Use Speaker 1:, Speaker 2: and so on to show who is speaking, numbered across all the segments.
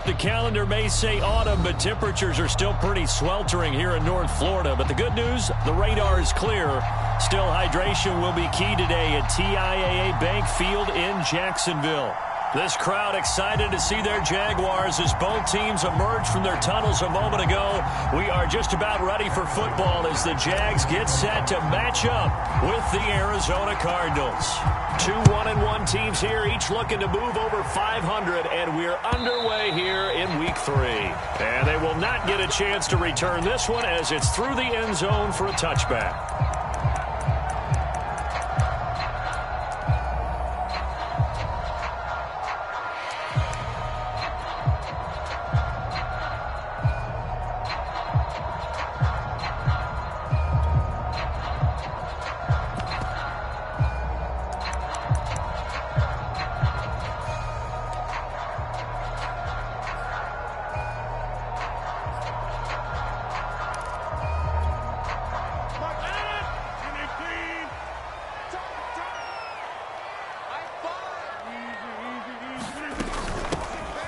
Speaker 1: The calendar may say autumn, but temperatures are still pretty sweltering here in North Florida. But the good news, the radar is clear. Still, hydration will be key today at TIAA Bank Field in Jacksonville. This crowd excited to see their Jaguars as both teams emerge from their tunnels a moment ago. We are just about ready for football as the Jags get set to match up with the Arizona Cardinals. Two 1-1 teams here, each looking to move over 500, and we're underway here in Week 3. And they will not get a chance to return this one as it's through the end zone for a touchback.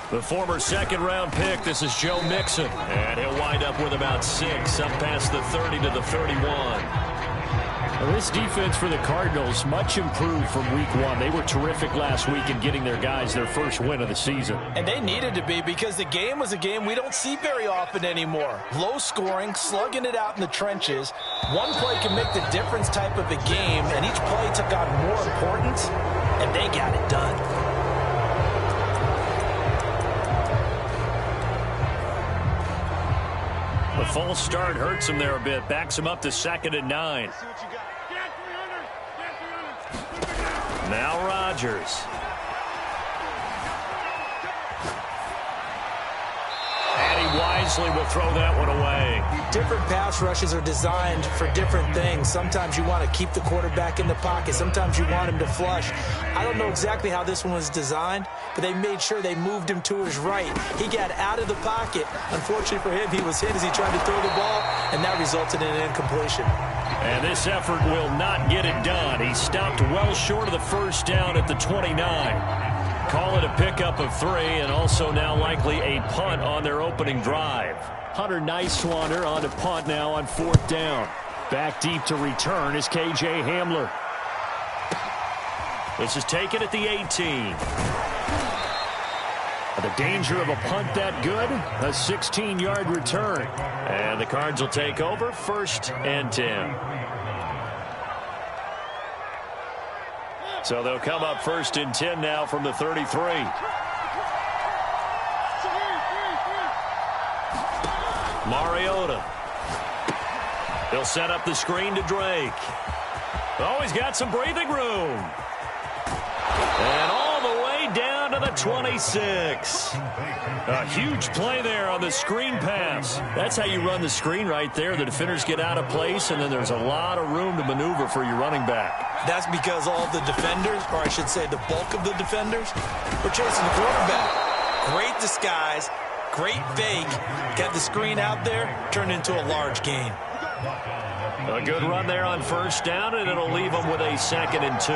Speaker 1: The former second-round pick, this is Joe Mixon, and he'll wind up with about 6, up past the 30 to the 31.
Speaker 2: Well, this defense for the Cardinals, much improved from Week 1. They were terrific last week in getting their guys their first win of the season.
Speaker 3: And they needed to be because the game was a game we don't see very often anymore. Low scoring, slugging it out in the trenches. One play can make the difference type of a game, and each play took on more importance, and they got it done.
Speaker 1: The false start hurts him there a bit. Backs him up to 2nd and 9. Now Rodgers. And he wisely will throw that one away.
Speaker 3: Different pass rushes are designed for different things. Sometimes you want to keep the quarterback in the pocket. Sometimes you want him to flush. I don't know exactly how this one was designed, but they made sure they moved him to his right. He got out of the pocket. Unfortunately for him, he was hit as he tried to throw the ball, and that resulted in an incompletion.
Speaker 1: And this effort will not get it done. He stopped well short of the first down at the 29. Call it a pickup of 3, and also now likely a punt on their opening drive.
Speaker 2: Hunter Nicewander on to punt now on 4th down. Back deep to return is K.J. Hamler.
Speaker 1: This is taken at the 18.
Speaker 2: The danger of a punt that good? A 16-yard return.
Speaker 1: And the Cards will take over 1st and 10. So they'll come up 1st and 10 now from the 33. Mariota. He'll set up the screen to Drake. Oh, he's got some breathing room. And all the way down to the 26. A huge play there on the screen pass. That's how you run the screen right there. The defenders get out of place, and then there's a lot of room to maneuver for your running back.
Speaker 3: That's because all the defenders, or I should say the bulk of the defenders, were chasing the quarterback. Great disguise, great fake. Got the screen out there, turned into a large gain.
Speaker 1: A good run there on 1st down, and it'll leave them with a 2nd and 2.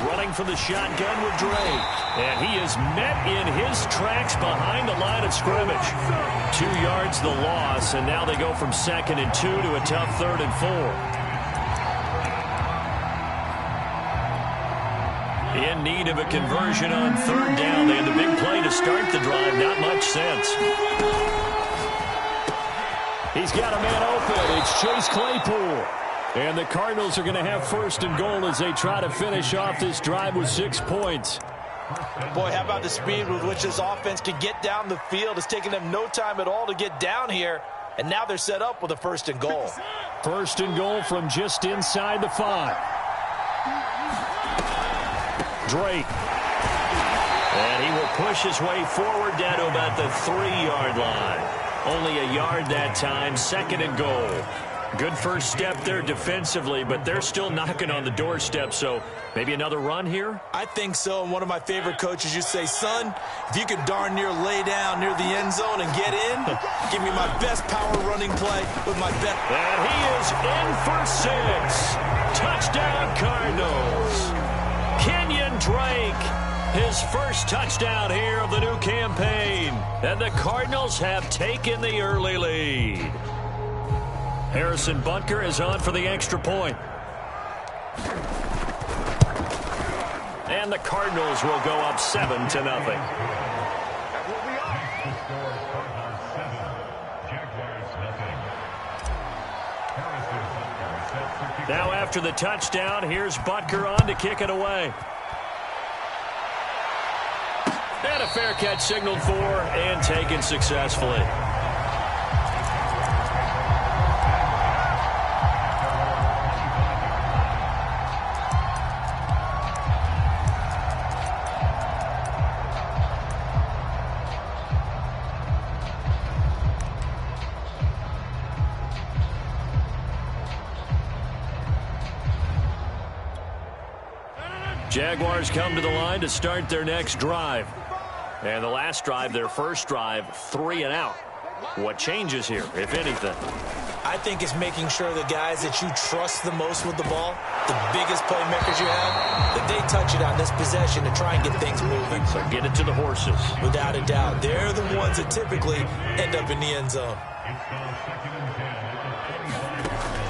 Speaker 1: Running for the shotgun with Drake. And he is met in his tracks behind the line of scrimmage. 2 yards the loss, and now they go from 2nd and 2 to a tough 3rd and 4. In need of a conversion on 3rd down. They had the big play to start the drive. Not much sense.
Speaker 2: He's got a man open. It's Chase Claypool. And the Cardinals are going to have 1st and goal as they try to finish off this drive with 6 points.
Speaker 3: Boy, how about the speed with which this offense can get down the field? It's taken them no time at all to get down here. And now they're set up with a 1st and goal.
Speaker 2: 1st and goal from just inside the 5. Drake.
Speaker 1: And he will push his way forward down to about the 3-yard line. Only a yard that time, 2nd and goal. Good first step there defensively, but they're still knocking on the doorstep, so maybe another run here?
Speaker 3: I think so, and one of my favorite coaches used to say, son, if you could darn near lay down near the end zone and get in, give me my best power running play with my best.
Speaker 1: And he is in for 6. Touchdown, Cardinals. Kenyon Drake His first touchdown here of the new campaign. And the Cardinals have taken the early lead. Harrison Butker is on for the extra point. And the Cardinals will go up 7-0. Now after the touchdown, here's Butker on to kick it away. And a fair catch signaled for and taken successfully. Jaguars come to the line to start their next drive. And the last drive, their first drive, 3 and out. What changes here, if anything?
Speaker 3: I think it's making sure the guys that you trust the most with the ball, the biggest playmakers you have, that they touch it on this possession to try and get things moving.
Speaker 1: So get it to the horses.
Speaker 3: Without a doubt. They're the ones that typically end up in the end zone.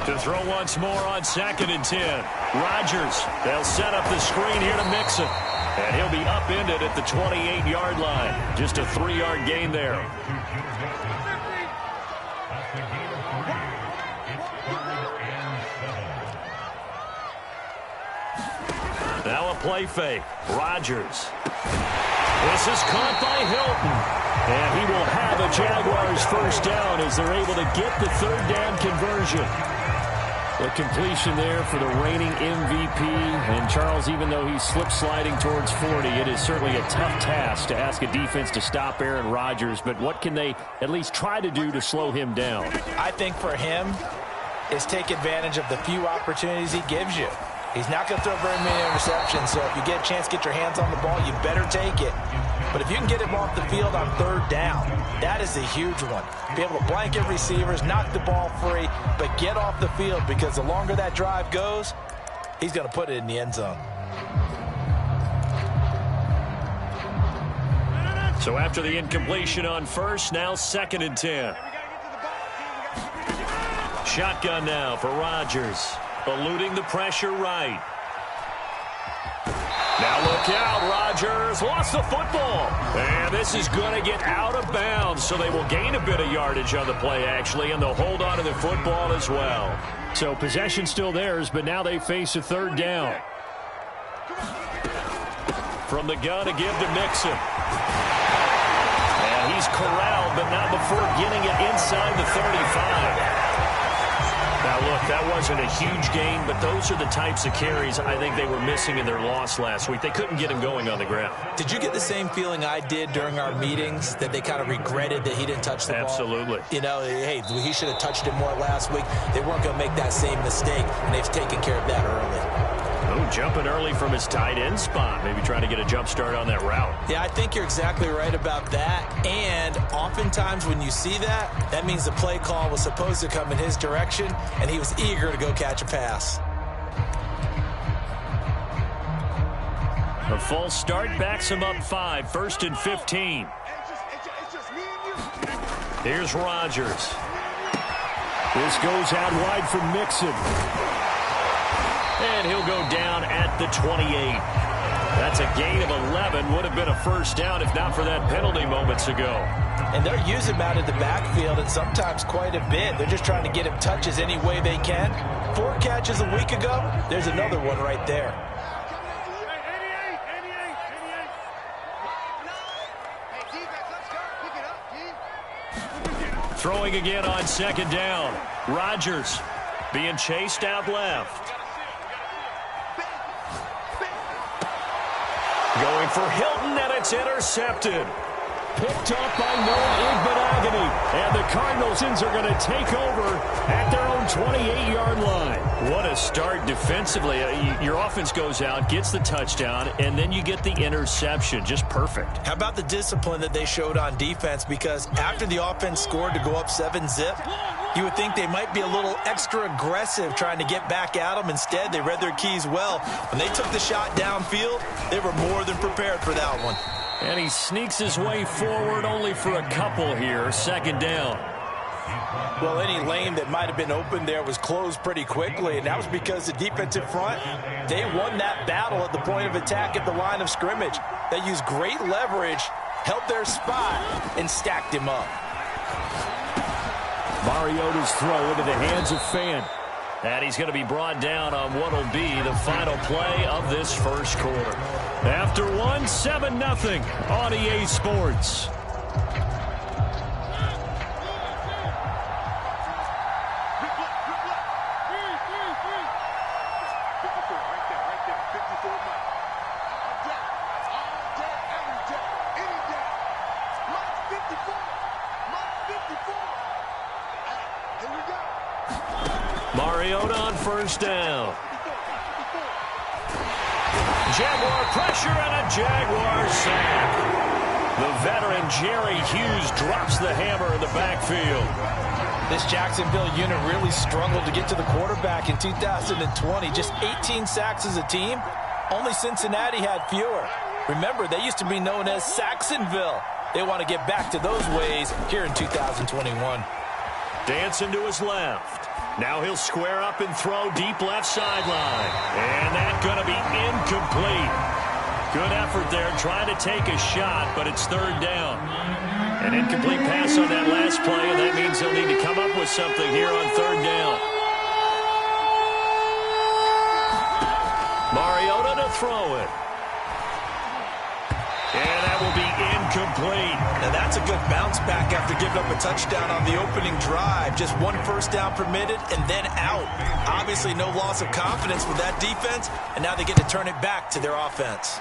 Speaker 1: To throw once more on 2nd and 10. Rodgers, they'll set up the screen here to Mixon. And he'll be upended at the 28-yard line. Just a 3-yard gain there. Now a play fake. Rodgers. This is caught by Hilton. And he will have a Jaguars first down as they're able to get the 3rd down conversion. The completion there for the reigning MVP. And Charles, even though he's slip-sliding towards 40, it is certainly a tough task to ask a defense to stop Aaron Rodgers. But what can they at least try to do to slow him down?
Speaker 3: I think for him is take advantage of the few opportunities he gives you. He's not going to throw very many interceptions, so if you get a chance to get your hands on the ball, you better take it. But if you can get him off the field on 3rd down, that is a huge one. Be able to blanket receivers, knock the ball free, but get off the field, because the longer that drive goes, he's going to put it in the end zone.
Speaker 1: So after the incompletion on 1st, now 2nd and 10. Shotgun now for Rodgers. Eluding the pressure right. Now look out, Rodgers lost the football. And this is going to get out of bounds, so they will gain a bit of yardage on the play, actually, and they'll hold on to the football as well. So possession still theirs, but now they face a 3rd down. From the gun to give to Mixon. And he's corralled, but not before getting it inside the 35. Now, look, that wasn't a huge gain, but those are the types of carries I think they were missing in their loss last week. They couldn't get him going on the ground.
Speaker 3: Did you get the same feeling I did during our meetings, that they kind of regretted that he didn't touch the ball?
Speaker 1: Absolutely.
Speaker 3: You know, hey, he should have touched it more last week. They weren't going to make that same mistake, and they've taken care of that early.
Speaker 1: Oh, jumping early from his tight end spot. Maybe trying to get a jump start on that route.
Speaker 3: Yeah, I think you're exactly right about that. And oftentimes when you see that, that means the play call was supposed to come in his direction, and he was eager to go catch a pass.
Speaker 1: A false start backs him up 5, 1st and 15. Here's Rodgers. This goes out wide for Mixon. And he'll go down at the 28. That's a gain of 11. Would have been a first down if not for that penalty moments ago.
Speaker 3: And they're using him out of the backfield, and sometimes quite a bit. They're just trying to get him touches any way they can. 4 catches a week ago. There's another one right there.
Speaker 1: Throwing again on 2nd down. Rodgers being chased out left. Going for Hilton, and it's intercepted.
Speaker 2: Picked up by Noah Igbenogany. And the Cardinals are going to take over at their own 28-yard line.
Speaker 1: What a start defensively. Your offense goes out, gets the touchdown, and then you get the interception. Just perfect.
Speaker 3: How about the discipline that they showed on defense? Because after the offense scored to go up 7-zip, you would think they might be a little extra aggressive trying to get back at them. Instead, they read their keys well. When they took the shot downfield, they were more than prepared for that one.
Speaker 1: And he sneaks his way forward only for a couple here. Second down.
Speaker 3: Well, any lane that might have been open there was closed pretty quickly, and that was because the defensive front, they won that battle at the point of attack at the line of scrimmage. They used great leverage, held their spot, and stacked him up.
Speaker 2: Mariota's throw into the hands of Fan.
Speaker 1: And he's going to be brought down on what will be the final play of this first quarter. After 7-0 on EA Sports. Mariota on first down. Jaguar pressure and a Jaguar sack. The veteran Jerry Hughes drops the hammer in the backfield.
Speaker 3: This Jacksonville unit really struggled to get to the quarterback in 2020. Just 18 sacks as a team. Only Cincinnati had fewer. Remember, they used to be known as Saxonville. They want to get back to those ways here in 2021.
Speaker 1: Dancing to his left. Now he'll square up and throw deep left sideline. And that's going to be incomplete. Good effort there trying to take a shot, but it's third down. An incomplete pass on that last play, and that means they'll need to come up with something here on third down. Mariota to throw it. And that will be incomplete.
Speaker 3: Now that's a good bounce back after giving up a touchdown on the opening drive. Just one first down permitted and then out. Obviously no loss of confidence with that defense, and now they get to turn it back to their offense.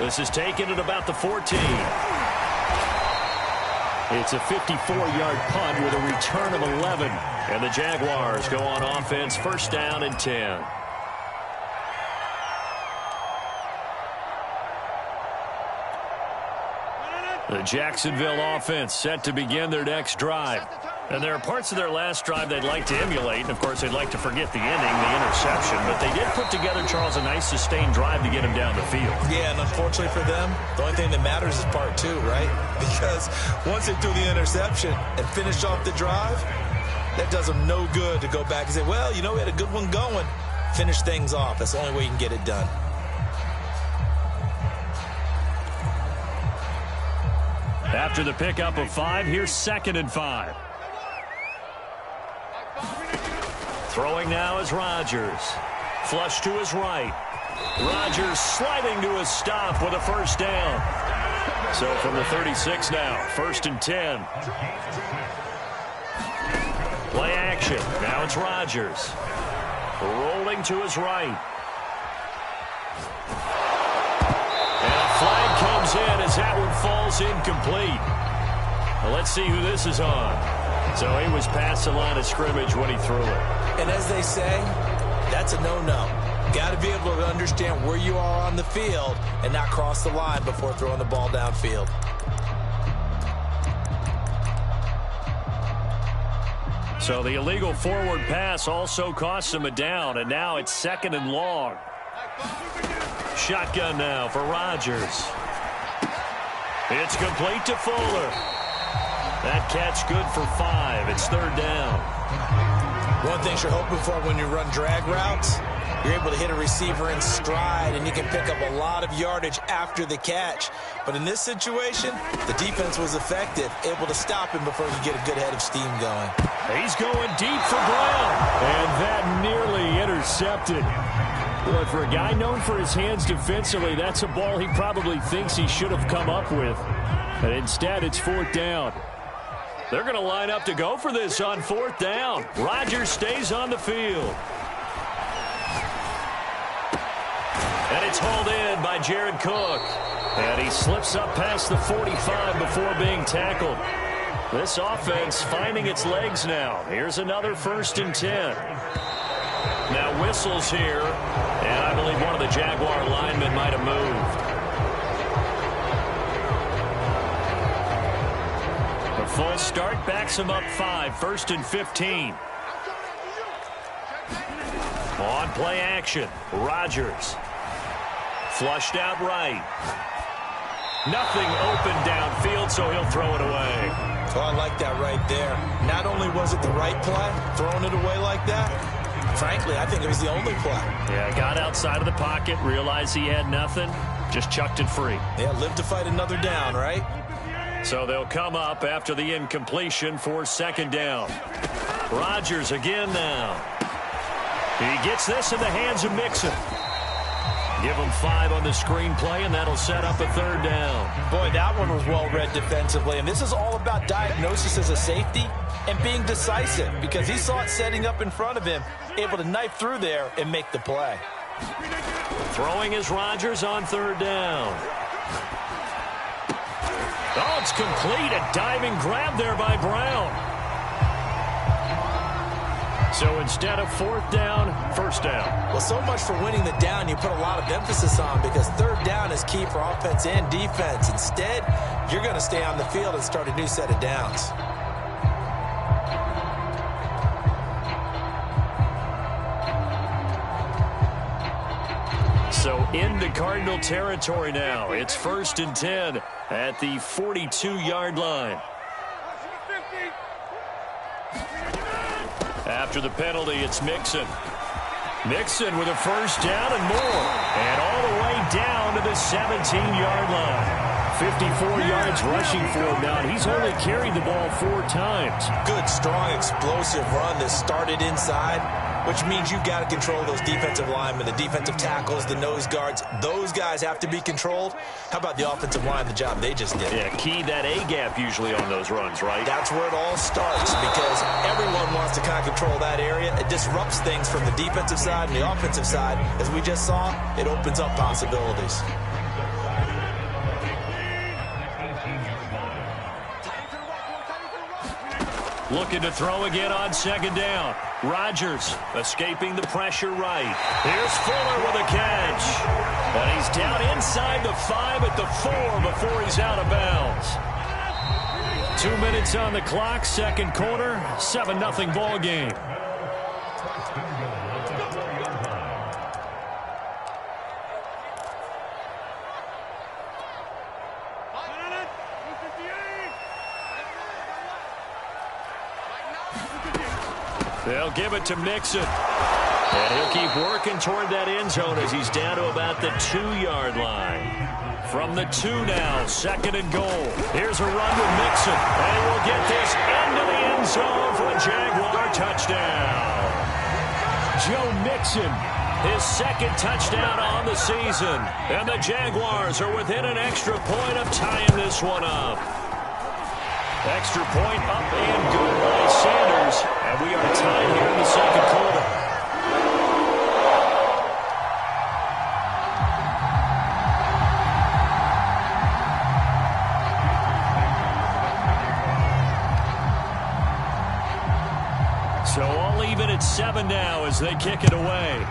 Speaker 1: This is taken at about the 14. It's a 54-yard punt with a return of 11. And the Jaguars go on offense, first down and 10. The Jacksonville offense set to begin their next drive. And there are parts of their last drive they'd like to emulate. And, of course, they'd like to forget the ending, the interception. But they did put together, Charles, a nice sustained drive to get him down the field.
Speaker 3: Yeah, and unfortunately for them, the only thing that matters is part two, right? Because once they threw the interception and finished off the drive, that does them no good to go back and say, well, you know, we had a good one going. Finish things off. That's the only way you can get it done.
Speaker 1: After the pickup of 5, here's 2nd and 5. Throwing now is Rodgers. Flush to his right. Rodgers sliding to a stop with a first down. So from the 36 now, 1st and 10. Play action. Now it's Rodgers. Rolling to his right. And a flag comes in as that one falls incomplete. Well, let's see who this is on. So he was past the line of scrimmage when he threw it.
Speaker 3: And as they say, that's a no-no. Got to be able to understand where you are on the field and not cross the line before throwing the ball downfield.
Speaker 1: So the illegal forward pass also costs him a down, and now it's 2nd and long. Shotgun now for Rodgers. It's complete to Fuller. That catch good for 5. It's 3rd down.
Speaker 3: One thing you're hoping for when you run drag routes, you're able to hit a receiver in stride, and you can pick up a lot of yardage after the catch. But in this situation, the defense was effective, able to stop him before he get a good head of steam going.
Speaker 1: He's going deep for ground.
Speaker 2: And that nearly intercepted. Boy, for a guy known for his hands defensively, that's a ball he probably thinks he should have come up with. But instead, it's 4th down.
Speaker 1: They're going to line up to go for this on 4th down. Rodgers stays on the field. And it's hauled in by Jared Cook. And he slips up past the 45 before being tackled. This offense finding its legs now. Here's another 1st and 10. Now whistles here. And I believe one of the Jaguar linemen might have moved. The full start backs him up 5. 1st and 15. On play action. Rodgers. Flushed out right. Nothing open downfield, so he'll throw it away.
Speaker 3: Oh, I like that right there. Not only was it the right play, throwing it away like that, frankly, I think it was the only play.
Speaker 1: Yeah, got outside of the pocket, realized he had nothing, just chucked it free.
Speaker 3: Yeah, live to fight another down, right?
Speaker 1: So they'll come up after the incompletion for 2nd down. Rodgers again now. He gets this in the hands of Mixon. Give him 5 on the screenplay, and that'll set up a 3rd down.
Speaker 3: Boy, that one was well read defensively, and this is all about diagnosis as a safety and being decisive because he saw it setting up in front of him, able to knife through there and make the play.
Speaker 1: Throwing is Rodgers on 3rd down. Oh, it's complete. A diving grab there by Brown. So instead of 4th down, 1st down.
Speaker 3: Well, so much for winning the down you put a lot of emphasis on because 3rd down is key for offense and defense. Instead, you're going to stay on the field and start a new set of downs.
Speaker 1: So into Cardinal territory now. It's 1st and 10 at the 42-yard line. After the penalty, it's Mixon. Mixon with a 1st down and more. And all the way down to the 17-yard line. 54 yards rushing for him now. He's only carried the ball 4 times.
Speaker 3: Good, strong, explosive run that started inside, which means you've got to control those defensive linemen, the defensive tackles, the nose guards. Those guys have to be controlled. How about the offensive line, the job they just did?
Speaker 1: Yeah, key that A-gap usually on those runs, right?
Speaker 3: That's where it all starts because everyone wants to kind of control that area. It disrupts things from the defensive side and the offensive side. As we just saw, it opens up possibilities.
Speaker 1: Looking to throw again on 2nd down. Rodgers escaping the pressure right. Here's Fuller with a catch. And he's down inside the 5 at the 4 before he's out of bounds. 2 minutes on the clock, 2nd quarter, 7-0 ball game. They'll give it to Mixon. And he'll keep working toward that end zone as he's down to about the 2-yard line. From the 2 now, 2nd and goal. Here's a run with Mixon. And he will get this into the end zone for a Jaguar touchdown. Joe Mixon, his 2nd touchdown on the season. And the Jaguars are within an extra point of tying this one up. Extra point up and good by Sanders. And we are tied here in the 2nd quarter. So all even at 7 now as they kick it away.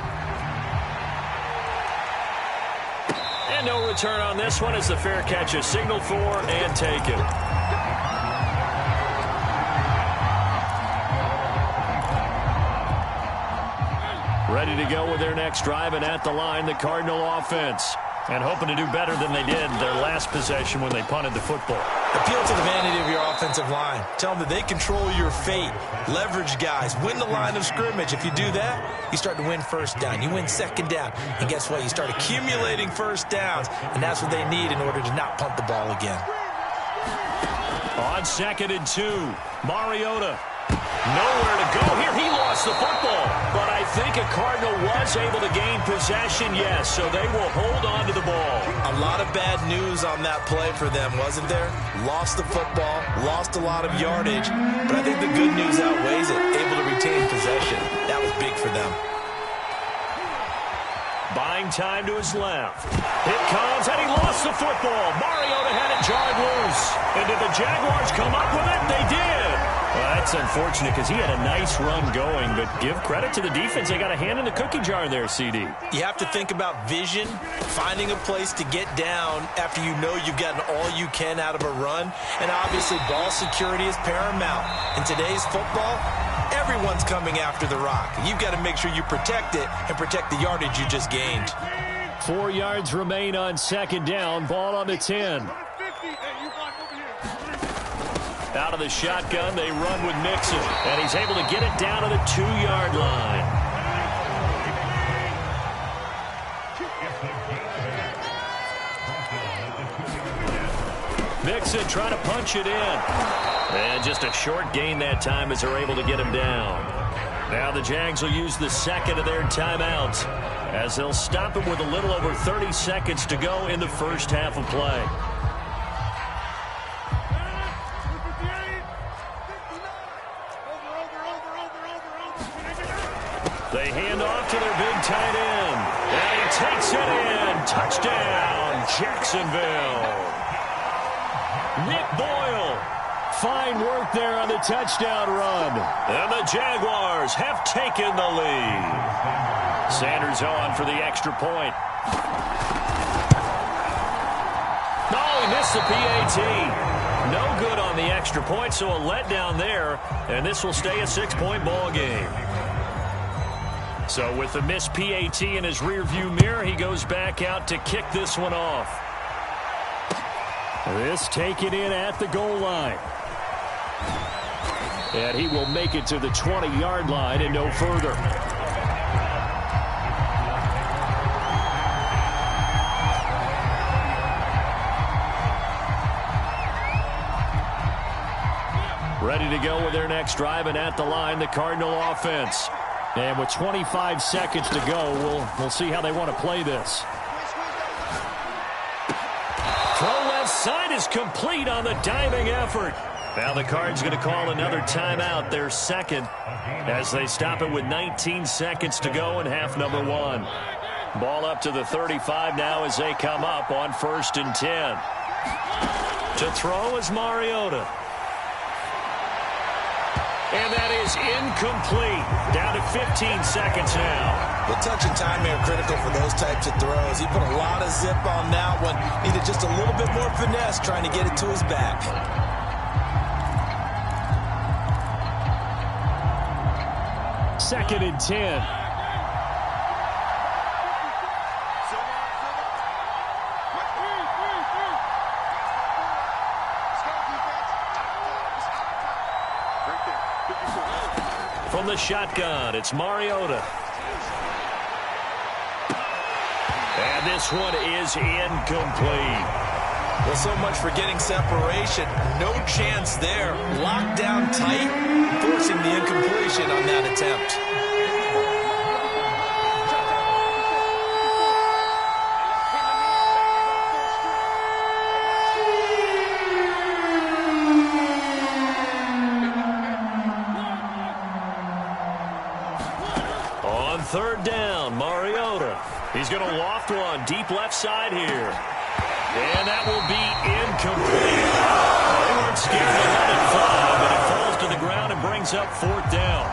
Speaker 1: And no return on this one as the fair catch is signaled for and taken. Ready to go with their next drive, and at the line, the Cardinal offense. And hoping to do better than they did their last possession when they punted the football.
Speaker 3: Appeal to the vanity of your offensive line. Tell them that they control your fate. Leverage guys. Win the line of scrimmage. If you do that, you start to win 1st down. You win 2nd down. And guess what? You start accumulating 1st downs. And that's what they need in order to not punt the ball again.
Speaker 1: On 2nd and 2, Mariota. Nowhere to go here. He lost the football. But I think a Cardinal was able to gain possession, yes. So they will hold on to the ball.
Speaker 3: A lot of bad news on that play for them, wasn't there? Lost the football, lost a lot of yardage. But I think the good news outweighs it. Able to retain possession. That was big for them.
Speaker 1: Buying time to his left. It comes, and he lost the football. Mariota had it jarred loose. And did the Jaguars come up with it? They did. Well, that's unfortunate because he had a nice run going, but give credit to the defense. They got a hand in the cookie jar there, CD.
Speaker 3: You have to think about vision, finding a place to get down after you know you've gotten all you can out of a run. And obviously, ball security is paramount. In today's football, everyone's coming after the rock. You've got to make sure you protect it and protect the yardage you just gained.
Speaker 2: 4 yards remain on second down. Ball on the 10.
Speaker 1: Out of the shotgun, they run with Mixon. And he's able to get it down to the 2-yard line. Mixon trying to punch it in. And just a short gain that time as they're able to get him down. Now the Jags will use the second of their timeouts as they'll stop him with a little over 30 seconds to go in the first half of play. They hand off to their big tight end. And he takes it in. Touchdown, Jacksonville. Nick Boyle.
Speaker 2: Fine work there on the touchdown run.
Speaker 1: And the Jaguars have taken the lead. Sanders on for the extra point. Oh, he missed the PAT. No good on the extra point, so a letdown there. And this will stay a 6-point ball game. So with the missed PAT in his rearview mirror, he goes back out to kick this one off.
Speaker 2: This taken in at the goal line. And he will make it to the 20-yard line and no further. Ready to go with their next drive, and at the line, the Cardinal offense. And with 25 seconds to go, we'll see how they want to play this.
Speaker 1: Throw left side is complete on the diving effort. Now the Cards going to call another timeout, their second, as they stop it with 19 seconds to go in half number 1. Ball up to the 35 now as they come up on 1st and 10. To throw is Mariota. And that is incomplete. Down to 15 seconds now.
Speaker 3: The touch and time are critical for those types of throws. He put a lot of zip on that one. Needed just a little bit more finesse trying to get it to his back.
Speaker 2: Second and 10.
Speaker 1: From the shotgun, it's Mariota. And this one is incomplete.
Speaker 3: Well, so much for getting separation. No chance there. Locked down tight, forcing the incompletion on that attempt.
Speaker 1: On 3rd down, Mariota. He's going to loft one deep left side here. And that will be incomplete. They weren't scared to let it fly, but it falls to the ground and brings up 4th down.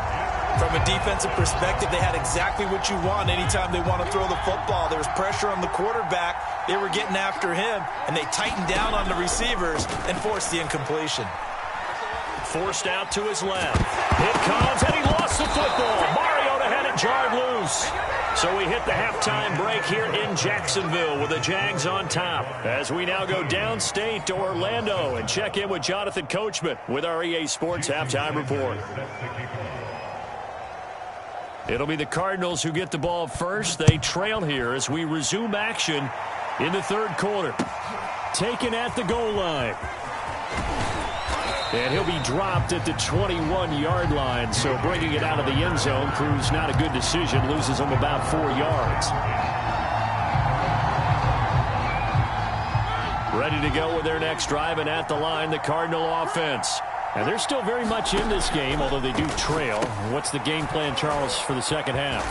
Speaker 3: From a defensive perspective, they had exactly what you want anytime they want to throw the football. There was pressure on the quarterback. They were getting after him, and they tightened down on the receivers and forced the incompletion.
Speaker 1: Forced out to his left. It comes, and he lost the football. Mariota had it jarred loose. So we hit the halftime break here in Jacksonville with the Jags on top. As we now go downstate to Orlando and check in with Jonathan Coachman with our EA Sports Halftime Report. It'll be the Cardinals who get the ball first. They trail here as we resume action in the 3rd quarter.
Speaker 2: Taken at the goal line. And he'll be dropped at the 21-yard line, so bringing it out of the end zone proves not a good decision, loses him about 4 yards. Ready to go with their next drive, and at the line, the Cardinal offense. And they're still very much in this game, although they do trail. What's the game plan, Charles, for the second half?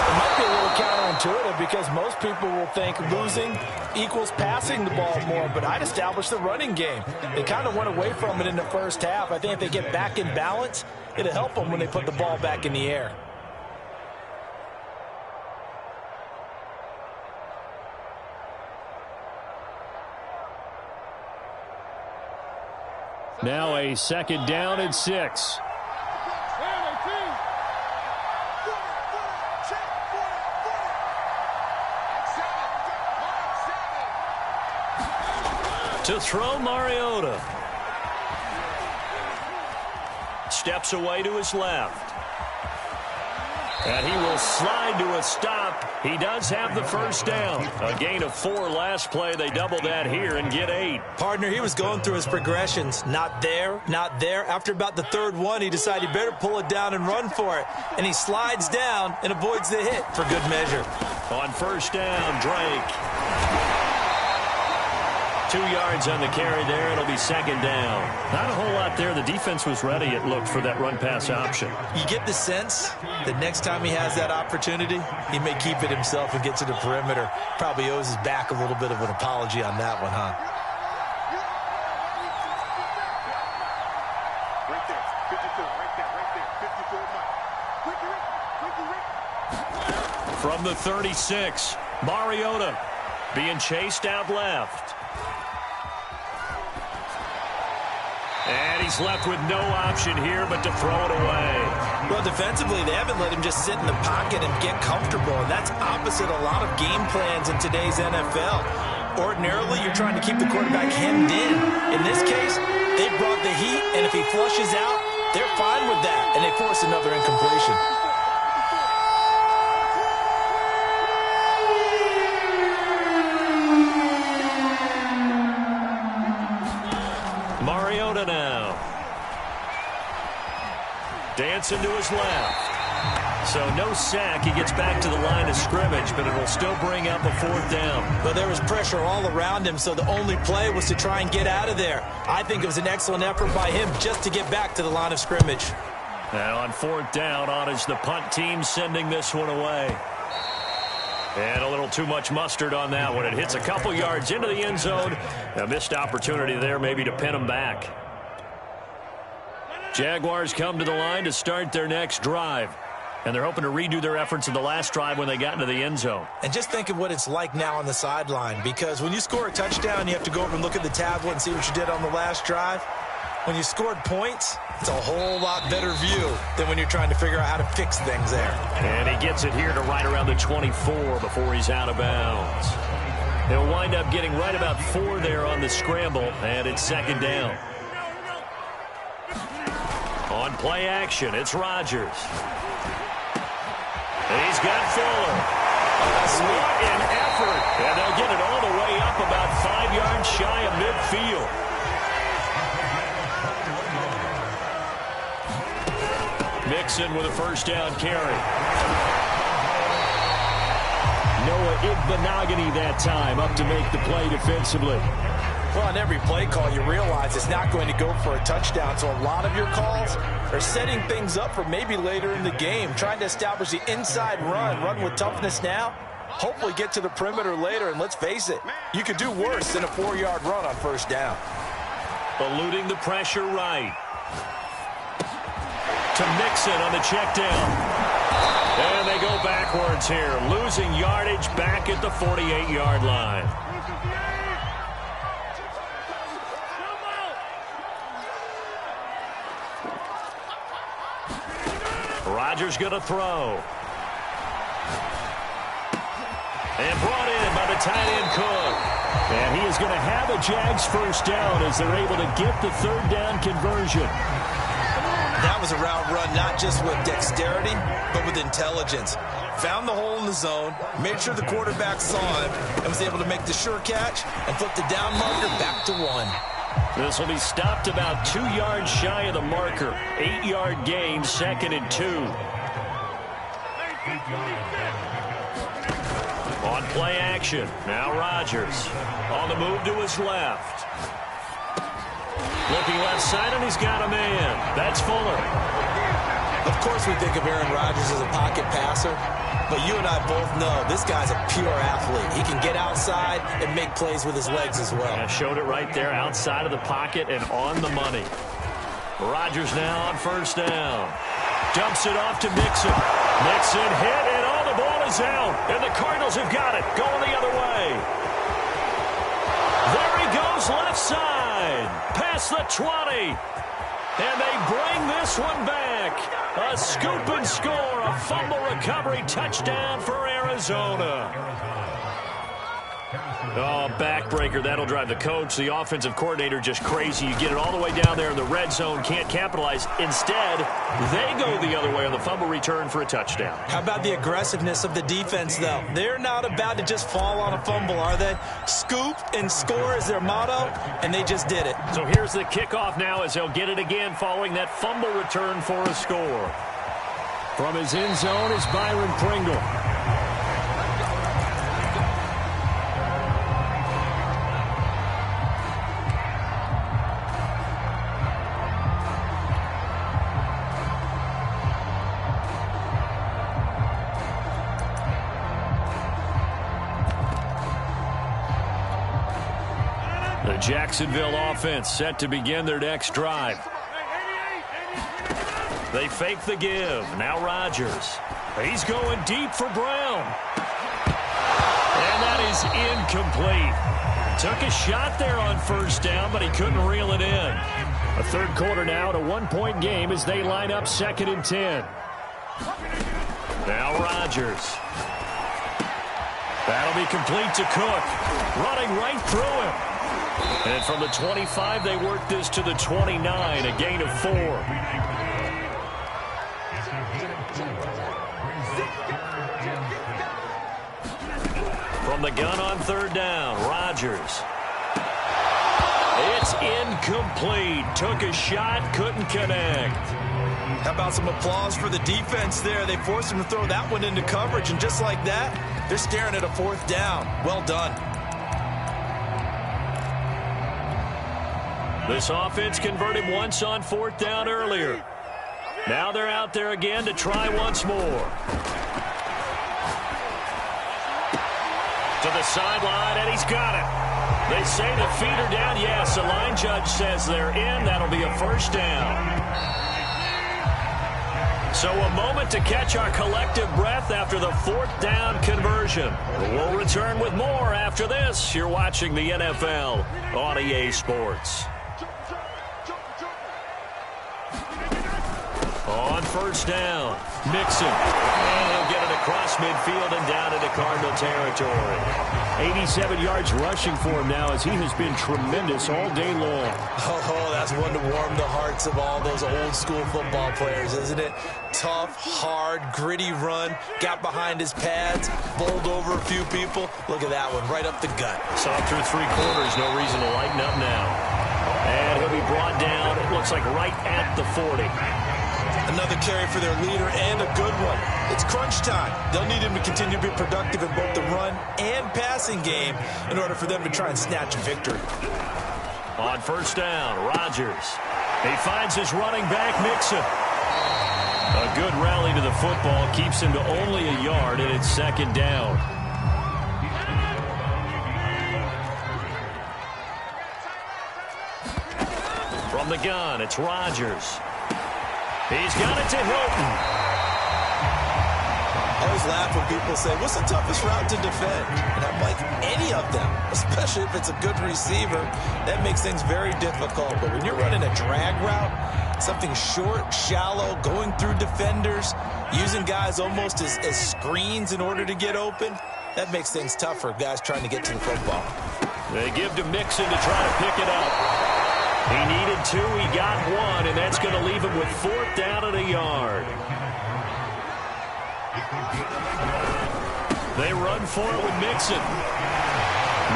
Speaker 3: It might be a little counterintuitive because most people will think losing equals passing the ball more, but I'd establish the running game. They kind of went away from it in the first half. I think if they get back in balance, it'll help them when they put the ball back in the air.
Speaker 2: Now a second down and 6.
Speaker 1: To throw, Mariota. Steps away to his left. And he will slide to a stop. He does have the first down. A gain of 4 last play. They double that here and get 8.
Speaker 3: Partner, he was going through his progressions. Not there, not there. After about the third one, he decided he better pull it down and run for it. And he slides down and avoids the hit for good measure.
Speaker 1: On first down, Drake. 2 yards on the carry there. It'll be second down.
Speaker 2: Not a whole lot there. The defense was ready, it looked, for that run-pass option.
Speaker 3: You get the sense that next time he has that opportunity, he may keep it himself and get to the perimeter. Probably owes his back a little bit of an apology on that one, huh?
Speaker 1: From the 36, Mariota being chased out left. And he's left with no option here but to throw it away.
Speaker 3: Well, defensively, they haven't let him just sit in the pocket and get comfortable, and that's opposite a lot of game plans in today's NFL. Ordinarily, you're trying to keep the quarterback hemmed in. In this case, they brought the heat, and if he flushes out, they're fine with that, and they force another incompletion.
Speaker 1: Mariota now. Dancing to his left. So no sack. He gets back to the line of scrimmage, but it'll still bring up a 4th down.
Speaker 3: But there was pressure all around him, so the only play was to try and get out of there. I think it was an excellent effort by him just to get back to the line of scrimmage.
Speaker 1: Now on 4th down, on is the punt team sending this one away. And a little too much mustard on that one. It hits a couple yards into the end zone. A missed opportunity there maybe to pin him back. Jaguars come to the line to start their next drive. And they're hoping to redo their efforts in the last drive when they got into the end zone.
Speaker 3: And just think of what it's like now on the sideline, because when you score a touchdown, you have to go over and look at the tablet and see what you did on the last drive. When you scored points, it's a whole lot better view than when you're trying to figure out how to fix things there.
Speaker 1: And he gets it here to right around the 24 before he's out of bounds. He'll wind up getting right about 4 there on the scramble, and it's second down. On play action, it's Rodgers. And he's got Fuller. What an effort. And they'll get it all the way up about 5 yards shy of midfield. Mixon with a first down carry.
Speaker 2: Noah Igbenogany that time up to make the play defensively.
Speaker 3: Well, on every play call, you realize it's not going to go for a touchdown, so a lot of your calls are setting things up for maybe later in the game, trying to establish the inside run with toughness now, hopefully get to the perimeter later, and let's face it, you could do worse than a 4-yard run on first down.
Speaker 1: Eluding the pressure right. To Mixon on the check down. And they go backwards here, losing yardage back at the 48-yard line. Rodgers going to throw. And brought in by the tight end Cook.
Speaker 2: And he is going to have a Jags first down as they're able to get the 3rd down conversion.
Speaker 3: That was a route run not just with dexterity, but with intelligence. Found the hole in the zone, made sure the quarterback saw him, and was able to make the sure catch and flip the down marker back to 1.
Speaker 1: This will be stopped about 2 yards shy of the marker. 8-yard gain, 2nd and 2. On play action, now Rodgers. On the move to his left. Looking left side, and he's got a man. That's Fuller.
Speaker 3: Of course we think of Aaron Rodgers as a pocket passer, but you and I both know this guy's a pure athlete. He can get outside and make plays with his legs as well.
Speaker 1: Yeah, showed it right there outside of the pocket and on the money. Rodgers now on first down. Dumps it off to Mixon. Mixon hit, and the ball is out. And the Cardinals have got it, going the other way. There he goes, left side. Past the 20. And they bring this one back. A scoop and score, a fumble recovery touchdown for Arizona. Oh, backbreaker. That'll drive the coach, the offensive coordinator, just crazy. You get it all the way down there in the red zone, can't capitalize. Instead, they go the other way on the fumble return for a touchdown.
Speaker 3: How about the aggressiveness of the defense, though? They're not about to just fall on a fumble, are they? Scoop and score is their motto, and they just did it.
Speaker 1: So here's the kickoff now as they'll get it again following that fumble return for a score.
Speaker 2: From his end zone is Byron Pringle.
Speaker 1: The Jacksonville offense set to begin their next drive. They fake the give. Now Rodgers. He's going deep for Brown. And that is incomplete. Took a shot there on first down, but he couldn't reel it in.
Speaker 2: A third quarter now, a one-point game as they line up 2nd and 10.
Speaker 1: Now Rodgers. That'll be complete to Cook. Running right through him. And from the 25, they work this to the 29, a gain of 4. From the gun on third down, Rodgers. It's incomplete. Took a shot, couldn't connect.
Speaker 3: How about some applause for the defense there? They forced him to throw that one into coverage, and just like that, they're staring at a 4th down. Well done.
Speaker 1: This offense converted once on 4th down earlier. Now they're out there again to try once more. To the sideline, and he's got it. They say the feet are down. Yes, the line judge says they're in. That'll be a first down. So a moment to catch our collective breath after the 4th down conversion. We'll return with more after this. You're watching the NFL on EA Sports. On first down, Mixon. And he'll get it across midfield and down into Cardinal territory.
Speaker 2: 87 yards rushing for him now as he has been tremendous all day long.
Speaker 3: Oh, that's one to warm the hearts of all those old-school football players, isn't it? Tough, hard, gritty run. Got behind his pads, bowled over a few people. Look at that one, right up the gut.
Speaker 1: Saw through 3 quarters, no reason to lighten up now. And he'll be brought down, it looks like right at the 40.
Speaker 3: Another carry for their leader and a good one. It's crunch time. They'll need him to continue to be productive in both the run and passing game in order for them to try and snatch a victory.
Speaker 1: On first down, Rodgers. He finds his running back, Mixon. A good rally to the football keeps him to only a yard, and it's 2nd down. From the gun, it's Rodgers. He's got it to Hilton.
Speaker 3: I always laugh when people say, what's the toughest route to defend? And I'm like, any of them, especially if it's a good receiver. That makes things very difficult. But when you're running a drag route, something short, shallow, going through defenders, using guys almost as screens in order to get open, that makes things tough for guys trying to get to the football.
Speaker 1: They give to Mixon to try to pick it up. He needed 2, he got 1, and that's going to leave him with 4th down and a yard. They run for it with Mixon.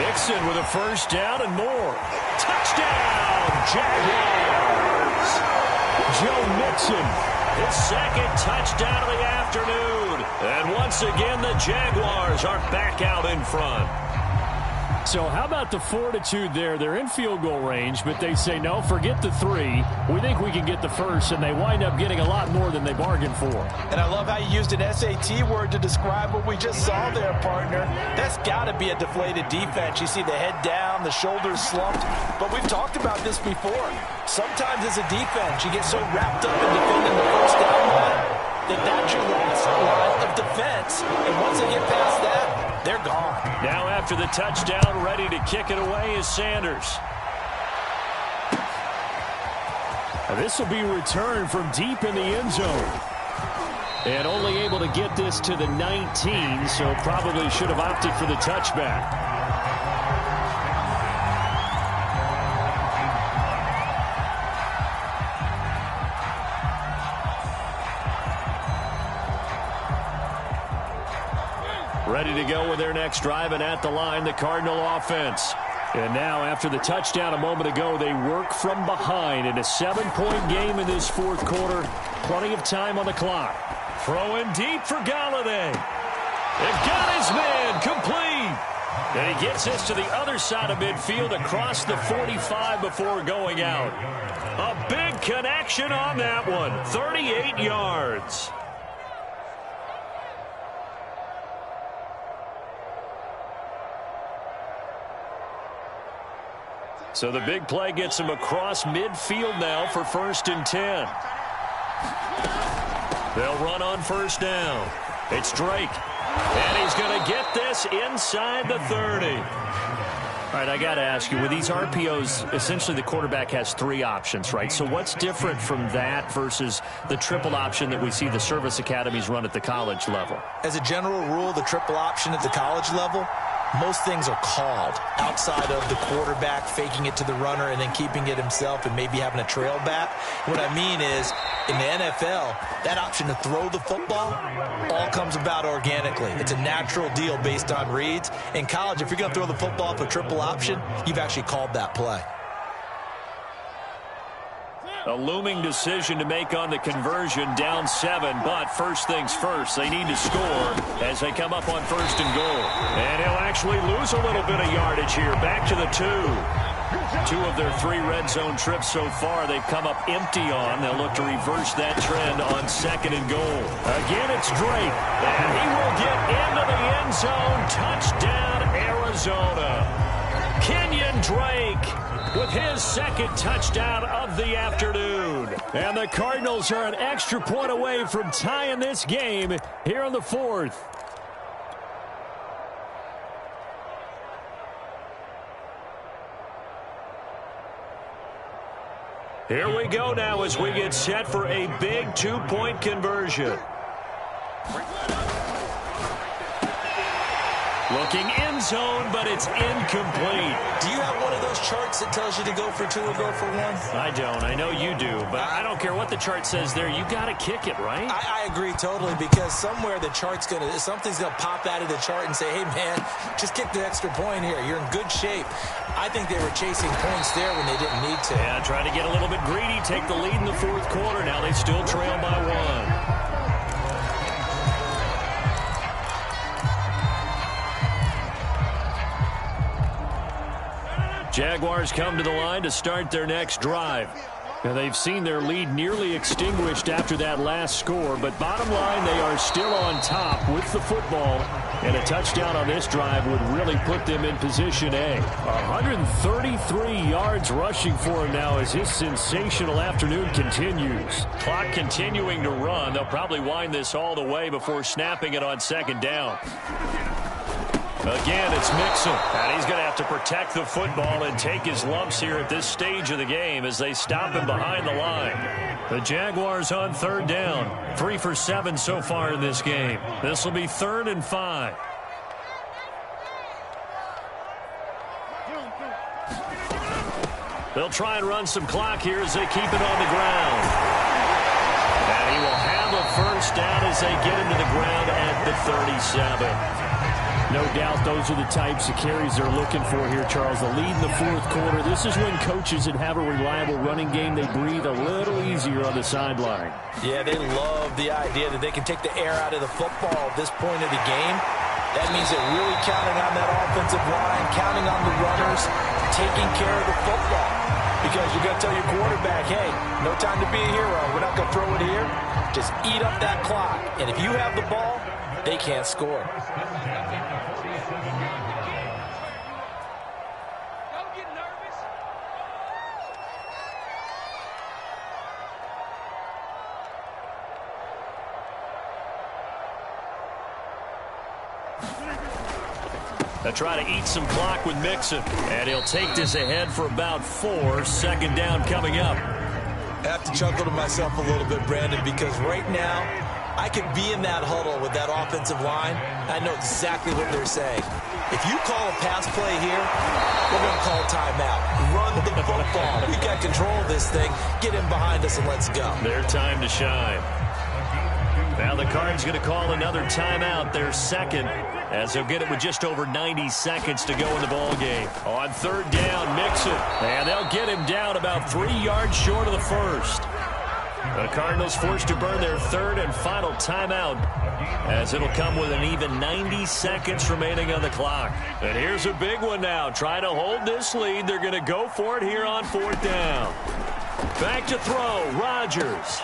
Speaker 1: Mixon with a first down and more. Touchdown, Jaguars! Joe Mixon, his 2nd touchdown of the afternoon. And once again, the Jaguars are back out in front.
Speaker 2: So how about the fortitude there? They're in field goal range, but they say, no, forget the 3. We think we can get the first, and they wind up getting a lot more than they bargained for.
Speaker 3: And I love how you used an SAT word to describe what we just saw there, partner. That's got to be a deflated defense. You see the head down, the shoulders slumped. But we've talked about this before. Sometimes as a defense, you get so wrapped up in defending the first down line that that's your last line of defense. And once they get past that, they're gone.
Speaker 1: Now after the touchdown, ready to kick it away is Sanders.
Speaker 2: This will be returned from deep in the end zone. And only able to get this to the 19, so probably should have opted for the touchback.
Speaker 1: Ready to go with their next drive, and at the line, the Cardinal offense.
Speaker 2: And now, after the touchdown a moment ago, they work from behind in a 7-point game in this fourth quarter. Plenty of time on the clock.
Speaker 1: Throwing deep for Galladay. They've got his man complete. And he gets this to the other side of midfield across the 45 before going out. A big connection on that one. 38 yards. So the big play gets him across midfield now for 1st and 10. They'll run on 1st down. It's Drake. And he's going to get this inside the 30. All right, I got to ask you, with these RPOs, essentially the quarterback has 3 options, right? So what's different from that versus the triple option that we see the service academies run at the college level?
Speaker 3: As a general rule, the triple option at the college level, most things are called outside of the quarterback faking it to the runner and then keeping it himself and maybe having a trail back. What I mean is, in the NFL, that option to throw the football all comes about organically. It's a natural deal based on reads. In college, if you're going to throw the football for triple option, you've actually called that play.
Speaker 1: A looming decision to make on the conversion, down 7, but first things first, they need to score as they come up on 1st and goal. And he'll actually lose a little bit of yardage here, back to the 2. 2 of their 3 red zone trips so far they've come up empty on. They'll look to reverse that trend on 2nd and goal. Again, it's Drake, and he will get into the end zone. Touchdown, Arizona. Kenyon Drake with his 2nd touchdown of the afternoon.
Speaker 2: And the Cardinals are an extra point away from tying this game here in the 4th.
Speaker 1: Here we go now as we get set for a big 2-point conversion. Looking end zone, but it's incomplete.
Speaker 3: Do you have one of those charts that tells you to go for 2 or go for 1?
Speaker 1: I don't. I know you do, but I don't care what the chart says there. You got to kick it, right?
Speaker 3: I agree totally, because somewhere the chart's something's gonna pop out of the chart and say, hey man, just kick the extra point here. You're in good shape. I think they were chasing points there when they didn't need to.
Speaker 1: Yeah, trying to get a little bit greedy, take the lead in the 4th quarter. Now they still trail by 1. Jaguars come to the line to start their next drive. Now they've seen their lead nearly extinguished after that last score, but bottom line, they are still on top with the football, and a touchdown on this drive would really put them in position A. 133 yards rushing for him now as his sensational afternoon continues. Clock continuing to run. They'll probably wind this all the way before snapping it on 2nd down. Again, it's Mixon, and he's going to have to protect the football and take his lumps here at this stage of the game as they stop him behind the line. The Jaguars on 3rd down, 3 for 7 so far in this game. This will be 3rd and 5. They'll try and run some clock here as they keep it on the ground. And he will have a 1st down as they get him to the ground at the 37.
Speaker 2: No doubt those are the types of carries they're looking for here, Charles. The lead in the 4th quarter. This is when coaches that have a reliable running game, they breathe a little easier on the sideline.
Speaker 3: Yeah, they love the idea that they can take the air out of the football at this point of the game. That means they're really counting on that offensive line, counting on the runners, taking care of the football. Because you're going to tell your quarterback, hey, no time to be a hero. We're not going to throw it here. Just eat up that clock. And if you have the ball, they can't score.
Speaker 1: They'll try to eat some clock with Mixon. And he'll take this ahead for about 4. Second down coming up.
Speaker 3: I have to chuckle to myself a little bit, Brandon, because right now I could be in that huddle with that offensive line. I know exactly what they're saying. If you call a pass play here, we're going to call timeout. Run the football. We got control of this thing. Get him behind us and let's go.
Speaker 1: Their time to shine. Now the Cards going to call another timeout, their second, as they'll get it with just over 90 seconds to go in the ball game. On third down, Mixon, and they'll get him down about 3 yards short of the first. The Cardinals forced to burn their third and final timeout, as it'll come with an even 90 seconds remaining on the clock. And here's a big one now. Trying to hold this lead. They're going to go for it here on fourth down. Back to throw, Rodgers.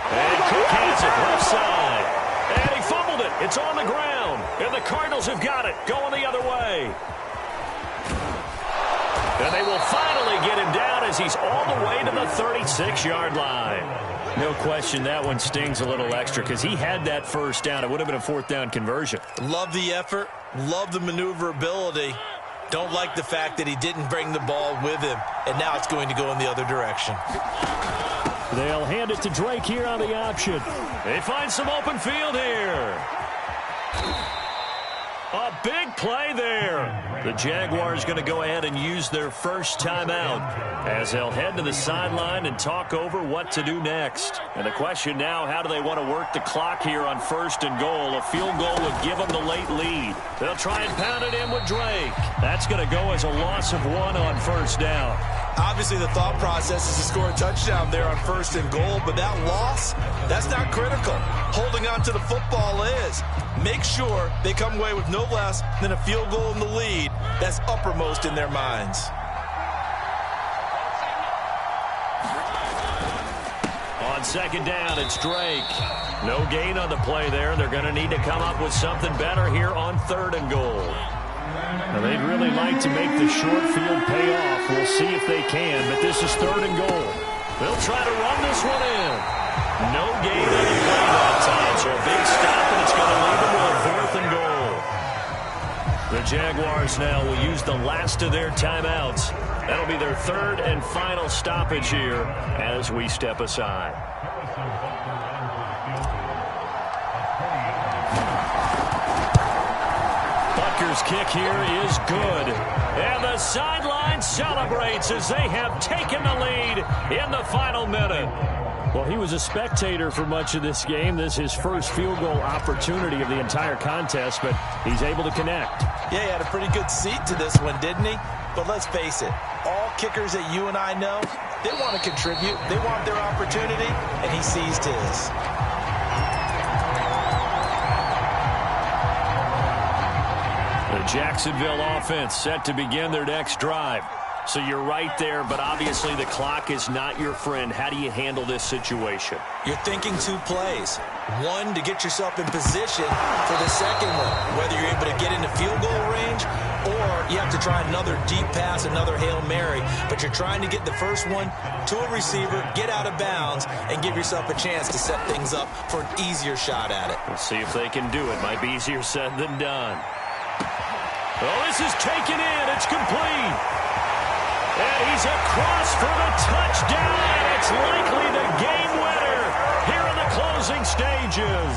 Speaker 1: And Cook has it left side. And he fumbled it. It's on the ground. And the Cardinals have got it going the other way. And they will finally get him down as he's all the way to the 36-yard line. No question that one stings a little extra because he had that first down. It would have been a fourth down conversion.
Speaker 3: Love the effort. Love the maneuverability. Don't like the fact that he didn't bring the ball with him. And now it's going to go in the other direction.
Speaker 2: They'll hand it to Drake here on the option.
Speaker 1: They find some open field here. A big play there. The Jaguars going to go ahead and use their first timeout as they'll head to the sideline and talk over what to do next. And the question now, how do they want to work the clock here on first and goal? A field goal would give them the late lead. They'll try and pound it in with Drake. That's going to go as a loss of 1 on first down.
Speaker 3: Obviously, the thought process is to score a touchdown there on first and goal, but that loss, that's not critical. Holding on to the football is. Make sure they come away with no less than a field goal in the lead. That's uppermost in their minds.
Speaker 1: On second down, it's Drake. No gain on the play there. They're going to need to come up with something better here on third and goal.
Speaker 2: Now, they'd really like to make the short field pay off. We'll see if they can, but this is third and goal.
Speaker 1: They'll try to run this one in. No gain on the play that time, so a big stop, and it's going to leave them with a fourth and goal. The Jaguars now will use the last of their timeouts. That'll be their third and final stoppage here as we step aside. Butker's kick here is good. And the sideline celebrates as they have taken the lead in the final minute.
Speaker 2: Well, he was a spectator for much of this game. This is his first field goal opportunity of the entire contest, but he's able to connect.
Speaker 3: Yeah, he had a pretty good seat to this one, didn't he? But let's face it, all kickers that you and I know, they want to contribute. They want their opportunity, and he seized his.
Speaker 1: The Jacksonville offense set to begin their next drive. So you're right there, but obviously the clock is not your friend. How do you handle this situation?
Speaker 3: You're thinking 2 plays. One, to get yourself in position for the second one, whether you're able to get into field goal range or you have to try another deep pass, another Hail Mary. But you're trying to get the first one to a receiver, get out of bounds, and give yourself a chance to set things up for an easier shot at it.
Speaker 1: We'll see if they can do it. Might be easier said than done. Oh, this is taken in. It's complete. And he's across for the touchdown. It's likely the game winner here in the closing stages.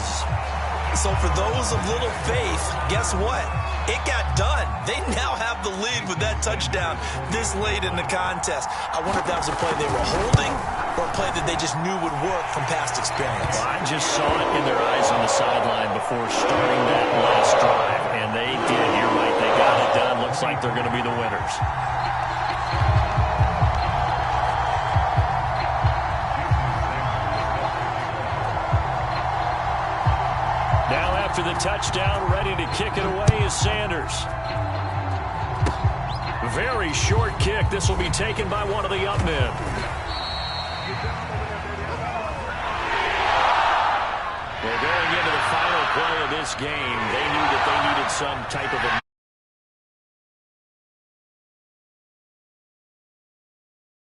Speaker 3: So for those of little faith, guess what? It got done. They now have the lead with that touchdown this late in the contest. I wonder if that was a play they were holding or a play that they just knew would work from past experience.
Speaker 1: Well, I just saw it in their eyes on the sideline before starting that last drive, and they did. You're right. They got it done. Looks like they're going to be the winners. After the touchdown. Ready to kick it away is Sanders. Very short kick. This will be taken by one of the up men. Well, going into the final play of this game, they knew that they needed some type of a